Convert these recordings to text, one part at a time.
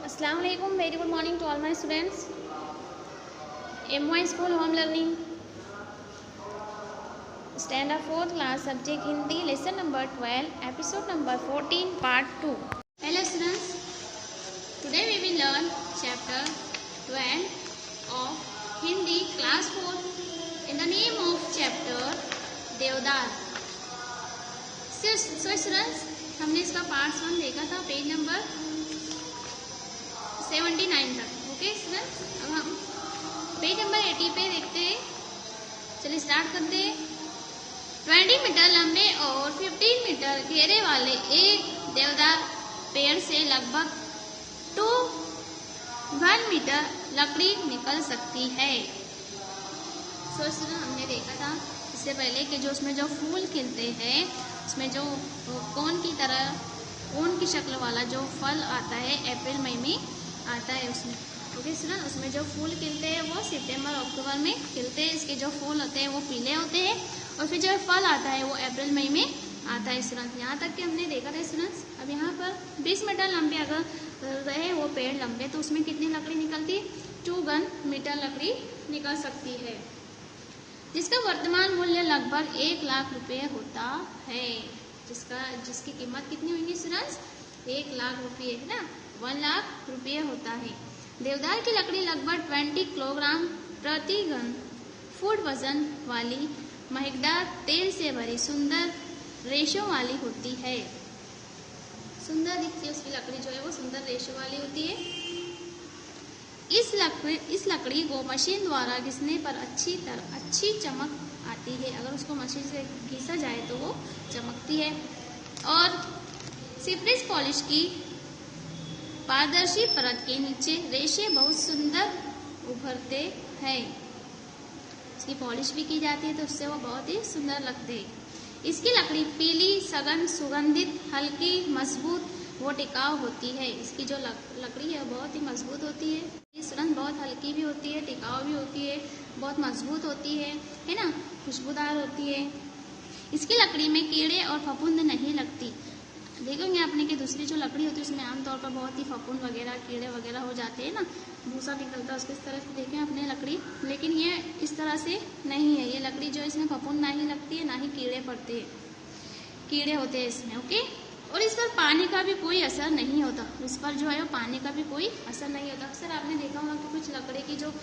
Assalamu alaikum. Very good morning to all my students. MY School Home Learning Standard 4th class subject Hindi lesson number 12 episode number 14 part 2. Hello students. Today we will learn chapter 12 of Hindi class 4 in the name of chapter देवदार. So students, हमने इसका part 1 देखा था page number 79 तक. Okay students, अब हम page number 80 पे देखते हैं. चलिए स्टार्ट करते हैं. 20 मीटर लंबे और 15 मीटर घेरे वाले एक देवदार पेड़ से लगभग 1 मीटर लकड़ी निकल सकती है. सो स्टूडेंट, हमने देखा था इससे पहले कि जो उसमें जो फूल खिलते हैं उसमें जो कोन की तरह कोन की शक्ल वाला जो फल आता है अप्रैल मई में आता है उसमें. ओके स्टूडेंट, उसमें जो फूल खिलते हैं वो सितंबर अक्टूबर में खिलते हैं. इसके जो फूल होते हैं वो पीले होते हैं और फिर जो फल आता है वो अप्रैल मई में आता है स्टूडेंट. यहाँ तक कि हमने देखा था स्टूडेंट्स. अब यहाँ पर 20 मीटर लंबे अगर रहे वो पेड़ लंबे तो उसमें कितनी लकड़ी निकलती है? 2 मीटर लकड़ी निकल सकती है, जिसका वर्तमान मूल्य लगभग 1 लाख रुपये होता है. जिसकी कीमत कितनी होगी स्टूडेंट्स? 1 लाख रुपये है ना, 1 लाख रुपये होता है. देवदार की लकड़ी लगभग 20 किलोग्राम प्रति घन फुट वजन वाली महकदार तेल से भरी सुंदर रेशों वाली होती है. सुंदर दिखती है उसकी लकड़ी जो है वो सुंदर रेशों वाली होती है. इस लकड़ी को मशीन द्वारा घिसने पर अच्छी चमक आती है. अगर उसको मशीन से घिसा जाए तो वो चमकती है. और सिप्रिस पॉलिश की पारदर्शी परत के नीचे रेशे बहुत सुंदर उभरते हैं. इसकी पॉलिश भी की जाती है तो उससे वो बहुत ही सुंदर लगते हैं. इसकी लकड़ी पीली, सघन, सुगंधित, हल्की, मजबूत वो टिकाऊ होती है. इसकी जो लकड़ी है बहुत ही मजबूत होती है. ये सुगंध बहुत हल्की भी होती है, टिकाऊ भी होती है, बहुत मजबूत होती है ना, खुशबूदार होती है. इसकी लकड़ी में कीड़े और फफूंद नहीं लगती. देखोगे आपने कि दूसरी जो लकड़ी होती है उसमें आमतौर पर बहुत ही फफूंद वगैरह कीड़े वगैरह हो जाते हैं ना, भूसा निकलता है उसको. इस तरह से देखें आपने लकड़ी, लेकिन ये इस तरह से नहीं है. ये लकड़ी जो है इसमें फफूंद नहीं लगती है, ना ही कीड़े पड़ते हैं, कीड़े होते हैं इसमें. ओके, और इस पर पानी का भी कोई असर नहीं होता. इस पर जो है वो पानी का भी कोई असर नहीं होता. अक्सर आपने देखा होगा कि कुछ लकड़ी की जो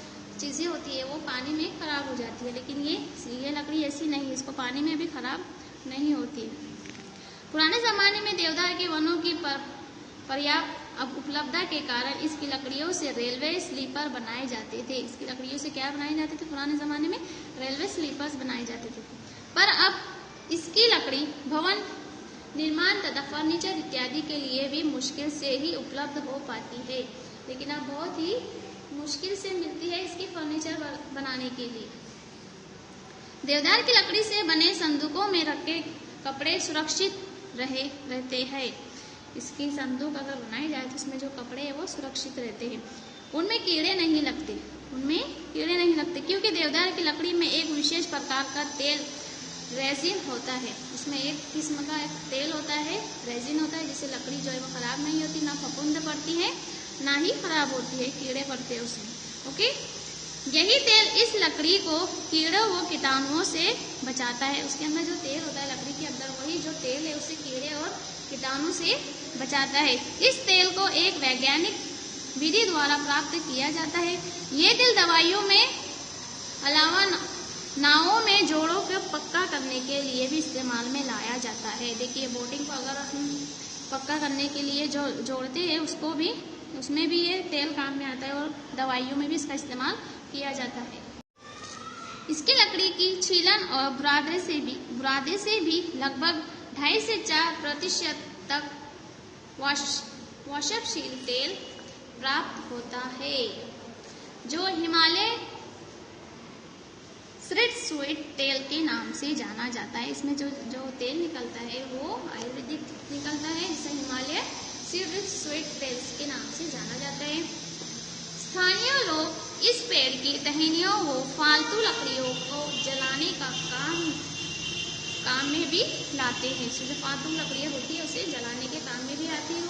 चीज़ें होती है वो पानी में खराब हो जाती है, लेकिन ये लकड़ी ऐसी नहीं है, इसको पानी में भी खराब नहीं होती है. पुराने ज़माने में देवदार के वनों की पर्याप्त उपलब्धता के कारण इसकी लकड़ियों से रेलवे स्लीपर बनाए जाते थे. इसकी लकड़ियों से क्या बनाए जाते थे? पुराने ज़माने में रेलवे स्लीपर्स बनाए जाते थे. पर अब इसकी लकड़ी भवन निर्माण तथा फर्नीचर इत्यादि के लिए भी मुश्किल से ही उपलब्ध हो पाती है. लेकिन अब बहुत ही मुश्किल से मिलती है इसकी फर्नीचर बनाने के लिए. देवदार की लकड़ी से बने संदूकों में रखे कपड़े सुरक्षित रहते हैं. इसकी संदूक अगर बनाई जाए तो उसमें जो कपड़े हैं वो सुरक्षित रहते हैं. उनमें कीड़े नहीं लगते क्योंकि देवदार की लकड़ी में एक विशेष प्रकार का तेल रेजिन होता है. इसमें एक किस्म का एक तेल होता है, रेजिन होता है, जिससे लकड़ी जो है वो खराब नहीं होती, ना फफूंद पड़ती है ना ही खराब होती है, कीड़े पड़ते हैं उसमें. ओके, यही तेल इस लकड़ी को कीड़ों व कीटाणुओं से बचाता है. उसके अंदर जो तेल होता है लकड़ी के अंदर, वही जो तेल है उससे कीड़े और कीटाणु से बचाता है. इस तेल को एक वैज्ञानिक विधि द्वारा प्राप्त किया जाता है. ये तेल दवाइयों में अलावा नावों में जोड़ों को पक्का करने के लिए भी इस्तेमाल में लाया जाता है. देखिए, बोटिंग को अगर हम पक्का करने के लिए जो जोड़ते हैं उसमें भी ये तेल काम में आता है, और दवाइयों में भी इसका इस्तेमाल किया जाता है. इसकी लकड़ी की छीलन और बुरादे से भी लगभग 2.5 से 4% तक वाष्पशील तेल प्राप्त होता है, जो हिमालय स्वीट तेल के नाम से जाना जाता है. इसमें जो तेल निकलता है वो आयुर्वेदिक निकलता है, जिसे हिमालय स्वीट तेल के नाम से जाना जाता है. स्थानीय लोग इस पेड़ की टहनियों व फालतू लकड़ियों को जलाने का काम में भी लाते हैं. जो फालतू लकड़ियाँ होती है उसे जलाने के काम में भी आती है.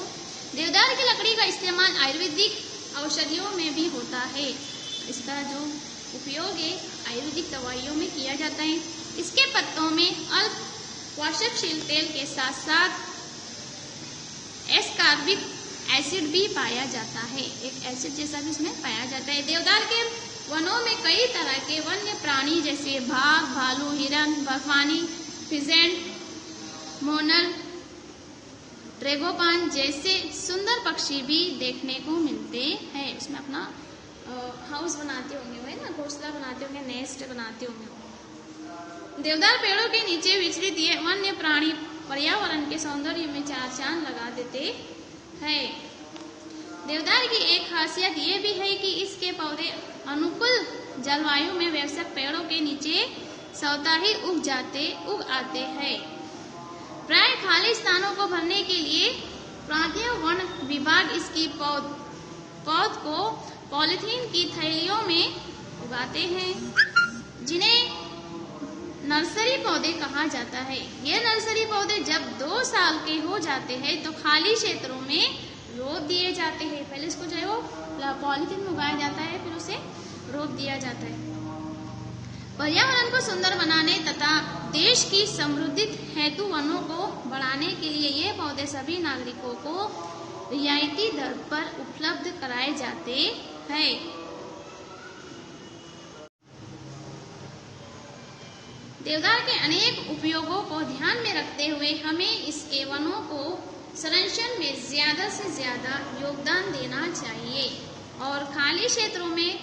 देवदार की लकड़ी का इस्तेमाल आयुर्वेदिक औषधियों में भी होता है। इसका जो उपयोग है आयुर्वेदिक दवाइयों में किया जाता है। इसके पत्तों में अल्प पोषकशील तेल के साथ साथ एस्कॉर्बिक एसिड भी पाया जाता है। एक एसिड जैसा भी इसमें पाया जाता है। देवदार के वनों में कई तरह के वन्य प्राणी जैसे बाघ, भालू, हिरन, बर्फानी, फिजेंट, मोनल, ट्रेगोपान जैसे सुंदर पक्षी भी देखने को मिलते हैं। इसमें अपना हाउस बनाते होंगे, वही ना, घोंसला बनाते होंगे, नेस्ट बनाते होंगे। देवदार पेड़ों के नीचे विचरित ये वन्य प्राणी पर्यावरण के सौंदर्य में चार चांद लगा देते हैं। देवदार की एक खासियत ये भी है कि इसके पौधे अनुकूल जलवायु में वयस्क पेड़ों के नीचे स्वतः ही उग आते हैं। प्राय खाली स्थानों को भरने के लिए प्रांतीय वन विभाग इसकी पौध को पॉलीथीन की थैलियों में उगाते हैं, जिन्हें नर्सरी पौधे कहा जाता है। ये नर्सरी पौधे जब 2 साल के हो जाते हैं तो खाली क्षेत्रों में रोप दिए जाते हैं। पहले इसको जो है वो पॉलीथीन में उगाया जाता है, फिर उसे रोप दिया जाता है। पर्यावरण को सुंदर बनाने तथा देश की समृद्धि हेतु वनों को बढ़ाने के लिए ये पौधे सभी नागरिकों को रियायती दर पर उपलब्ध कराए जाते हैं। देवदार के अनेक उपयोगों को ध्यान में रखते हुए हमें इसके वनों को संरक्षण में ज्यादा से ज्यादा योगदान देना चाहिए और खाली क्षेत्रों में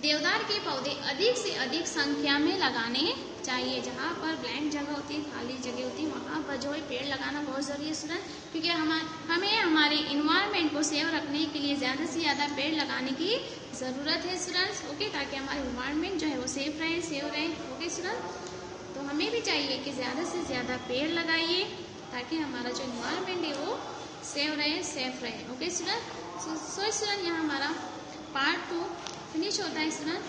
देवदार के पौधे अधिक से अधिक संख्या में लगाने चाहिए। जहाँ पर ब्लैंक जगह होती है, खाली जगह होती है, वहाँ पर जो है पेड़ लगाना बहुत जरूरी है स्टूडेंट, क्योंकि हमें हमारे इन्वायरमेंट को सेव रखने के लिए ज़्यादा से ज़्यादा पेड़ लगाने की ज़रूरत है स्टूडेंट्स। ओके, ताकि हमारा इन्वायरमेंट जो है वो सेव रहे। ओके स्टूडेंट, तो हमें भी चाहिए कि ज़्यादा से ज़्यादा पेड़ लगाइए ताकि हमारा जो इन्वायरमेंट है वो सेफ रहे। ओके स्टूडेंट, सो स्टूडेंट यहाँ हमारा पार्ट 2 फिनिश होता है स्टूडेंट।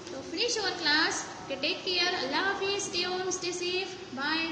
तो finish our class. Take care, अल्लाह हाफिज, stay home, stay safe, bye.